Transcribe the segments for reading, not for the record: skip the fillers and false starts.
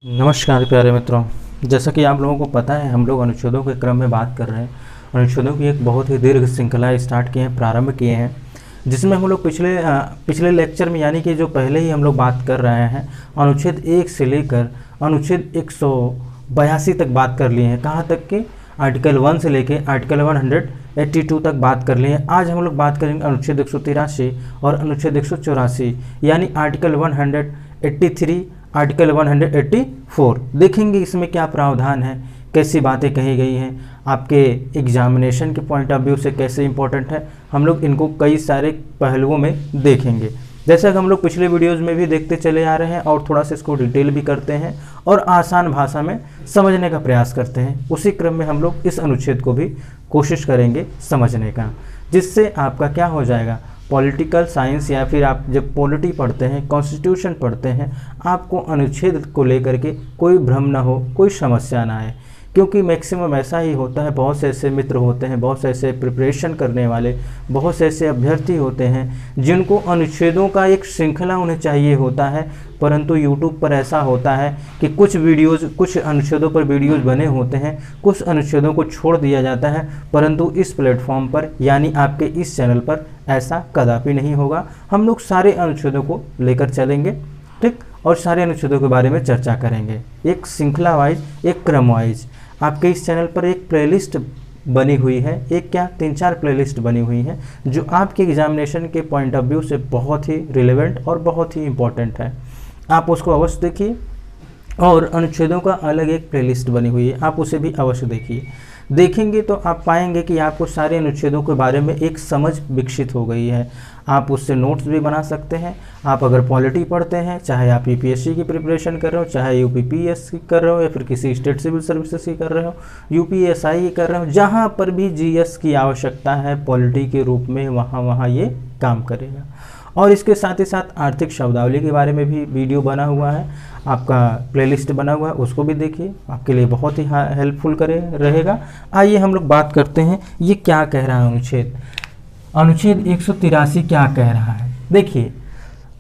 नमस्कार प्यारे मित्रों, जैसा कि आप लोगों को पता है हम लोग अनुच्छेदों के क्रम में बात कर रहे हैं। अनुच्छेदों की एक बहुत ही दीर्घ श्रृंखला स्टार्ट किए हैं, प्रारंभ किए हैं, जिसमें हम लोग पिछले लेक्चर में यानी कि जो पहले ही हम लोग बात कर रहे हैं अनुच्छेद 1 से लेकर अनुच्छेद 182 तक बात कर लिए हैं। कहाँ तक कि आर्टिकल 1 से लेके आर्टिकल 182 तक बात कर लिए हैं। आज हम लोग बात करेंगे अनुच्छेद 183 और अनुच्छेद 184 यानी आर्टिकल 183 आर्टिकल 184 देखेंगे इसमें क्या प्रावधान है, कैसी बातें कही गई हैं, आपके एग्जामिनेशन के पॉइंट ऑफ व्यू से कैसे इंपॉर्टेंट है। हम लोग इनको कई सारे पहलुओं में देखेंगे, जैसा कि हम लोग पिछले वीडियोस में भी देखते चले आ रहे हैं और थोड़ा सा इसको डिटेल भी करते हैं और आसान भाषा में समझने का प्रयास करते हैं। उसी क्रम में हम लोग इस अनुच्छेद को भी कोशिश करेंगे समझने का, जिससे आपका क्या हो जाएगा, पॉलिटिकल साइंस या फिर आप जब पॉलिटी पढ़ते हैं, कॉन्स्टिट्यूशन पढ़ते हैं, आपको अनुच्छेद को लेकर के कोई भ्रम ना हो, कोई समस्या ना आए। क्योंकि मैक्सिमम ऐसा ही होता है, बहुत से ऐसे मित्र होते हैं, बहुत से ऐसे प्रिपरेशन करने वाले, बहुत से ऐसे अभ्यर्थी होते हैं जिनको अनुच्छेदों का एक श्रृंखला उन्हें चाहिए होता है, परंतु यूट्यूब पर ऐसा होता है कि कुछ अनुच्छेदों पर वीडियोज़ बने होते हैं, कुछ अनुच्छेदों को छोड़ दिया जाता है, परंतु इस प्लेटफॉर्म पर यानी आपके इस चैनल पर ऐसा कदापि नहीं होगा। हम लोग सारे अनुच्छेदों को लेकर चलेंगे, ठीक, और सारे अनुच्छेदों के बारे में चर्चा करेंगे, एक श्रृंखला वाइज, एक क्रम वाइज। आपके इस चैनल पर एक प्लेलिस्ट बनी हुई है, एक क्या 3-4 प्लेलिस्ट बनी हुई है जो आपके एग्जामिनेशन के पॉइंट ऑफ व्यू से बहुत ही रिलेवेंट और बहुत ही इम्पोर्टेंट है। आप उसको अवश्य देखिए, और अनुच्छेदों का अलग एक प्लेलिस्ट बनी हुई है, आप उसे भी अवश्य देखिए। देखेंगे तो आप पाएंगे कि आपको सारे अनुच्छेदों के बारे में एक समझ विकसित हो गई है। आप उससे नोट्स भी बना सकते हैं। आप अगर पॉलिटी पढ़ते हैं, चाहे आप यूपीएससी की प्रिपरेशन कर रहे हो, चाहे यूपीपीएस की कर रहे हो, या फिर किसी स्टेट सिविल सर्विसेज की कर रहे हो, यूपीएसआई की कर रहे हो, जहाँ पर भी जीएस की आवश्यकता है पॉलिटी के रूप में, वहाँ ये काम करेगा। और इसके साथ ही साथ आर्थिक शब्दावली के बारे में भी वीडियो बना हुआ है, आपका प्लेलिस्ट बना हुआ है, उसको भी देखिए, आपके लिए बहुत ही हेल्पफुल रहेगा। आइए हम लोग बात करते हैं ये क्या कह रहा है अनुच्छेद 183 क्या कह रहा है। देखिए,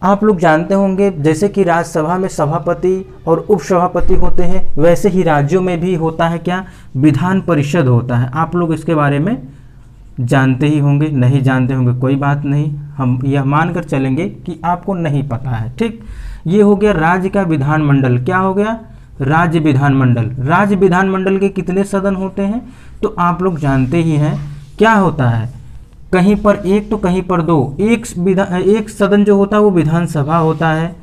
आप लोग जानते होंगे जैसे कि राज्यसभा में सभापति और उपसभापति होते हैं, वैसे ही राज्यों में भी होता है क्या, विधान परिषद होता है। आप लोग इसके बारे में जानते ही होंगे, नहीं जानते होंगे कोई बात नहीं, हम यह मानकर चलेंगे कि आपको नहीं पता है, ठीक। ये हो गया राज्य का विधानमंडल। क्या हो गया, राज्य विधानमंडल। राज्य विधानमंडल के कितने सदन होते हैं, तो आप लोग जानते ही हैं क्या होता है, कहीं पर एक तो कहीं पर दो। एक सदन जो होता है वो विधानसभा होता है,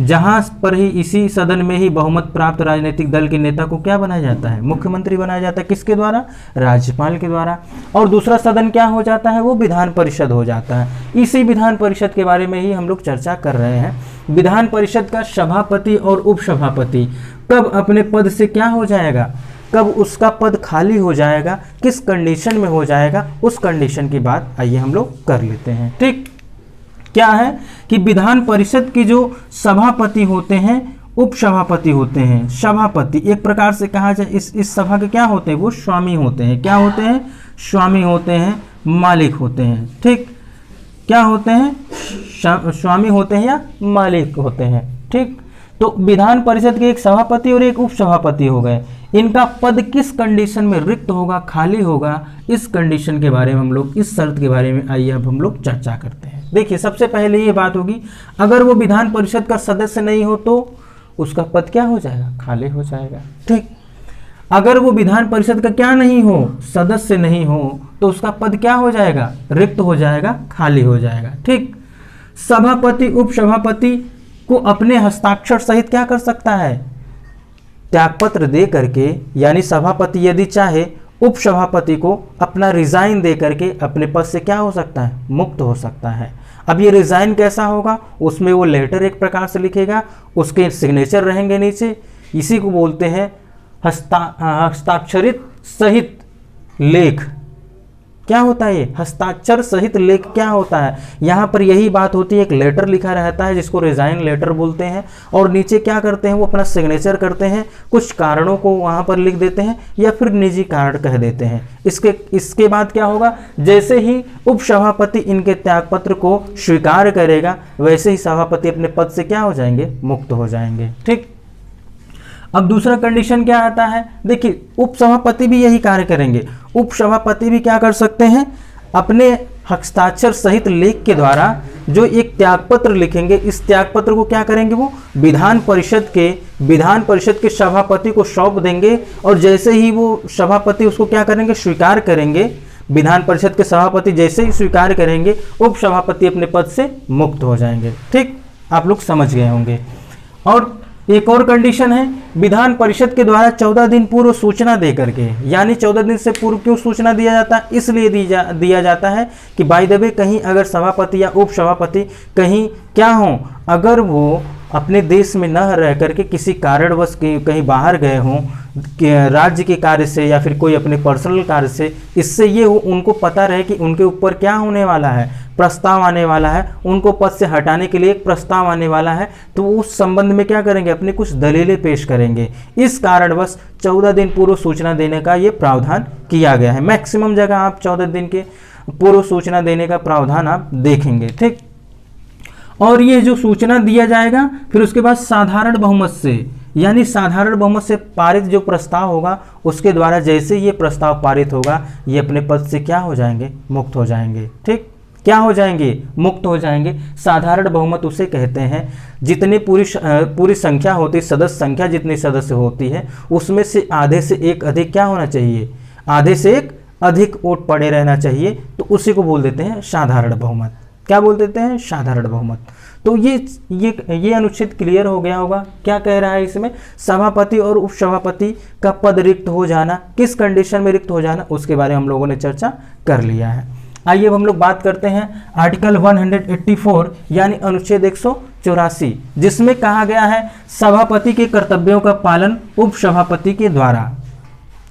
जहाँ पर ही इसी सदन में ही बहुमत प्राप्त राजनीतिक दल के नेता को क्या बनाया जाता है, मुख्यमंत्री बनाया जाता है। किसके द्वारा, राज्यपाल के द्वारा। और दूसरा सदन क्या हो जाता है, वो विधान परिषद हो जाता है। इसी विधान परिषद के बारे में ही हम लोग चर्चा कर रहे हैं। विधान परिषद का सभापति और उपसभापति कब अपने पद से क्या हो जाएगा, कब उसका पद खाली हो जाएगा, किस कंडीशन में हो जाएगा, उस कंडीशन की बात आइए हम लोग कर लेते हैं, ठीक। क्या है कि विधान परिषद के जो सभापति होते हैं, उपसभापति होते हैं। सभापति एक प्रकार से कहा जाए इस सभा के क्या होते हैं, वो स्वामी होते हैं। क्या होते हैं, स्वामी होते हैं, मालिक होते हैं, ठीक। क्या होते हैं, स्वामी होते हैं या मालिक होते हैं, ठीक। तो विधान परिषद के एक सभापति और एक उपसभापति हो गए। इनका पद किस कंडीशन में रिक्त होगा, खाली होगा, इस कंडीशन के बारे में हम लोग, इस शर्त के बारे में आइए अब हम लोग चर्चा करते हैं। देखिए, सबसे पहले ये बात होगी, अगर वो विधान परिषद का सदस्य नहीं हो तो उसका पद क्या हो जाएगा, खाली हो जाएगा, ठीक। अगर वो विधान परिषद का क्या नहीं हो, सदस्य नहीं हो, तो उसका पद क्या हो जाएगा, रिक्त हो जाएगा, खाली हो जाएगा, ठीक। सभापति उपसभापति को अपने हस्ताक्षर सहित क्या कर सकता है, त्यागपत्र दे करके, यानी सभापति यदि चाहे उपसभापति को अपना रिजाइन दे करके अपने पद से क्या हो सकता है, मुक्त हो सकता है। अब ये रिजाइन कैसा होगा, उसमें वो लेटर एक प्रकार से लिखेगा, उसके सिग्नेचर रहेंगे नीचे, इसी को बोलते हैं हस्ताक्षरित सहित लेख। क्या होता है ये, हस्ताक्षर सहित लेख क्या होता है, यहाँ पर यही बात होती है, एक लेटर लिखा रहता है जिसको रिजाइन लेटर बोलते हैं, और नीचे क्या करते हैं, वो अपना सिग्नेचर करते हैं, कुछ कारणों को वहाँ पर लिख देते हैं या फिर निजी कारण कह देते हैं। इसके बाद क्या होगा, जैसे ही उपसभापति इनके त्यागपत्र को स्वीकार करेगा, वैसे ही सभापति अपने पद से क्या हो जाएंगे, मुक्त हो जाएंगे, ठीक। अब दूसरा कंडीशन क्या आता है, देखिए उपसभापति भी यही कार्य करेंगे। उपसभापति भी क्या कर सकते हैं, अपने हस्ताक्षर सहित लेख के द्वारा जो एक त्यागपत्र लिखेंगे, इस त्यागपत्र को क्या करेंगे, वो विधान परिषद के सभापति को सौंप देंगे, और जैसे ही वो सभापति उसको क्या करेंगे, स्वीकार करेंगे, विधान परिषद के सभापति जैसे ही स्वीकार करेंगे, उप सभापति अपने पद से मुक्त हो जाएंगे। ठीक, आप लोग समझ गए होंगे। और एक और कंडीशन है, विधान परिषद के द्वारा 14 दिन पूर्व सूचना दे करके, यानी 14 दिन से पूर्व क्यों सूचना दिया जाता है, इसलिए दिया जाता है कि बाय द वे कहीं अगर सभापति या उप सभापति कहीं क्या हो, अगर वो अपने देश में न रह करके किसी कारणवश कहीं बाहर गए हों, राज्य के कार्य से या फिर कोई अपने पर्सनल कार्य से, इससे ये उनको पता रहे कि उनके ऊपर क्या होने वाला है, प्रस्ताव आने वाला है, उनको पद से हटाने के लिए एक प्रस्ताव आने वाला है, तो उस संबंध में क्या करेंगे, अपनी कुछ दलीलें पेश करेंगे। इस कारणवश 14 दिन पूर्व सूचना देने का ये प्रावधान किया गया है। मैक्सिमम जगह आप 14 दिन के पूर्व सूचना देने का प्रावधान आप देखेंगे। ठीक, और ये जो सूचना दिया जाएगा फिर उसके बाद साधारण बहुमत से, यानी साधारण बहुमत से पारित जो प्रस्ताव होगा उसके द्वारा जैसे ये प्रस्ताव पारित होगा, ये अपने पद से क्या हो जाएंगे, मुक्त हो जाएंगे। ठीक, क्या हो जाएंगे, मुक्त हो जाएंगे। साधारण बहुमत उसे कहते हैं जितनी पूरी संख्या होती है, सदस्य संख्या जितनी सदस्य होती है, उसमें से आधे से एक अधिक क्या होना चाहिए, आधे से एक अधिक वोट पड़े रहना चाहिए, तो उसी को बोल देते हैं साधारण बहुमत। क्या बोल देते हैं, साधारण बहुमत। तो ये अनुच्छेद क्लियर हो गया होगा। क्या कह रहा है इसमें, सभापति और उपसभापति का पद रिक्त हो जाना, किस कंडीशन में रिक्त हो जाना, उसके बारे में हम लोगों ने चर्चा कर लिया है। आइए अब हम लोग बात करते हैं आर्टिकल 184 यानी अनुच्छेद 184, जिसमें कहा गया है सभापति के कर्तव्यों का पालन उपसभापति के द्वारा।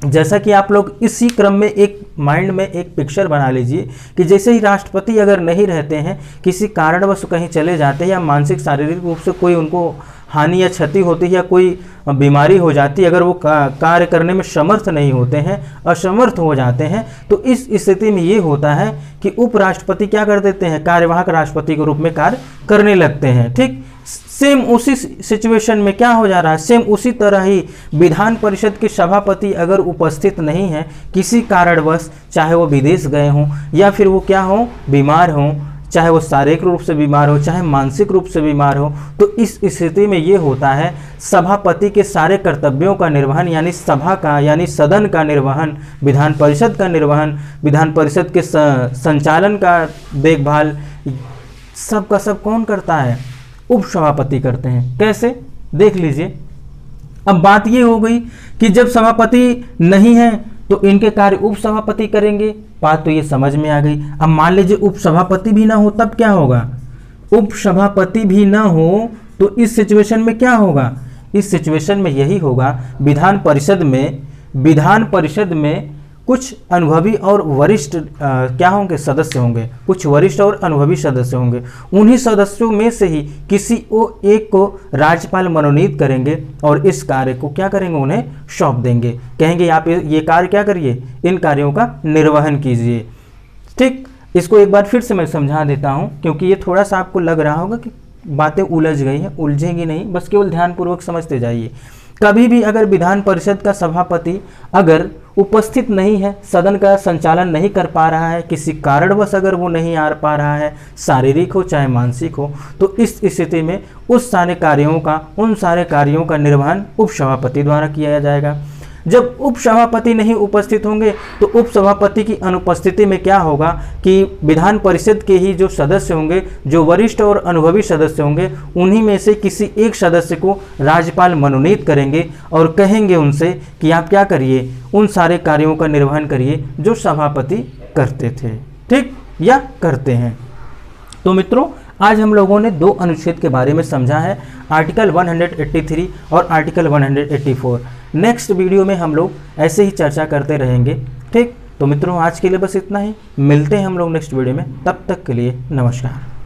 जैसा कि आप लोग इसी क्रम में एक माइंड में एक पिक्चर बना लीजिए कि जैसे ही राष्ट्रपति अगर नहीं रहते हैं, किसी कारणवश कहीं चले जाते हैं या मानसिक शारीरिक रूप से कोई उनको हानि या क्षति होती है या कोई बीमारी हो जाती है, अगर वो कार्य करने में समर्थ नहीं होते हैं, असमर्थ हो जाते हैं, तो इस स्थिति में ये होता है कि उपराष्ट्रपति क्या कर देते हैं, कार्यवाहक राष्ट्रपति के रूप में कार्य करने लगते हैं। ठीक, सेम उसी सिचुएशन में क्या हो जा रहा है, सेम उसी तरह ही विधान परिषद के सभापति अगर उपस्थित नहीं है किसी कारणवश, चाहे वो विदेश गए हों या फिर वो क्या हो, बीमार हों, चाहे वो शारीरिक रूप से बीमार हो चाहे मानसिक रूप से बीमार हो, तो इस स्थिति में ये होता है सभापति के सारे कर्तव्यों का निर्वहन, यानी सभा का यानी सदन का निर्वहन, विधान परिषद का निर्वहन, विधान परिषद के संचालन का देखभाल, सब का सब कौन करता है, उपसभापति करते हैं। कैसे, देख लीजिए। अब बात ये हो गई कि जब सभापति नहीं है तो इनके कार्य उपसभापति करेंगे, बात तो ये समझ में आ गई। अब मान लीजिए उपसभापति भी ना हो, तब क्या होगा, उपसभापति भी ना हो तो इस सिचुएशन में क्या होगा, इस सिचुएशन में यही होगा, विधान परिषद में कुछ अनुभवी और वरिष्ठ क्या होंगे, सदस्य होंगे, कुछ वरिष्ठ और अनुभवी सदस्य होंगे। उन्हीं सदस्यों में से ही किसी एक को राज्यपाल मनोनीत करेंगे और इस कार्य को क्या करेंगे, उन्हें सौंप देंगे, कहेंगे आप ये कार्य क्या करिए, इन कार्यों का निर्वहन कीजिए। ठीक, इसको एक बार फिर से मैं समझा देता हूँ, क्योंकि ये थोड़ा सा आपको लग रहा होगा कि बातें उलझ गई हैं, उलझेंगी नहीं, बस केवल ध्यानपूर्वक समझते जाइए। कभी भी अगर विधान परिषद का सभापति अगर उपस्थित नहीं है, सदन का संचालन नहीं कर पा रहा है, किसी कारणवश अगर वो नहीं आ पा रहा है, शारीरिक हो चाहे मानसिक हो, तो इस स्थिति में उन सारे कार्यों का निर्वहन उपसभापति द्वारा किया जाएगा। जब उपसभापति नहीं उपस्थित होंगे तो उपसभापति की अनुपस्थिति में क्या होगा कि विधान परिषद के ही जो सदस्य होंगे, जो वरिष्ठ और अनुभवी सदस्य होंगे, उन्हीं में से किसी एक सदस्य को राज्यपाल मनोनीत करेंगे और कहेंगे उनसे कि आप क्या करिए, उन सारे कार्यों का निर्वहन करिए जो सभापति करते थे, ठीक, या करते हैं। तो मित्रों, आज हम लोगों ने 2 अनुच्छेद के बारे में समझा है, आर्टिकल 183 और आर्टिकल 184। नेक्स्ट वीडियो में हम लोग ऐसे ही चर्चा करते रहेंगे। ठीक, तो मित्रों आज के लिए बस इतना ही, मिलते हैं हम लोग नेक्स्ट वीडियो में, तब तक के लिए नमस्कार।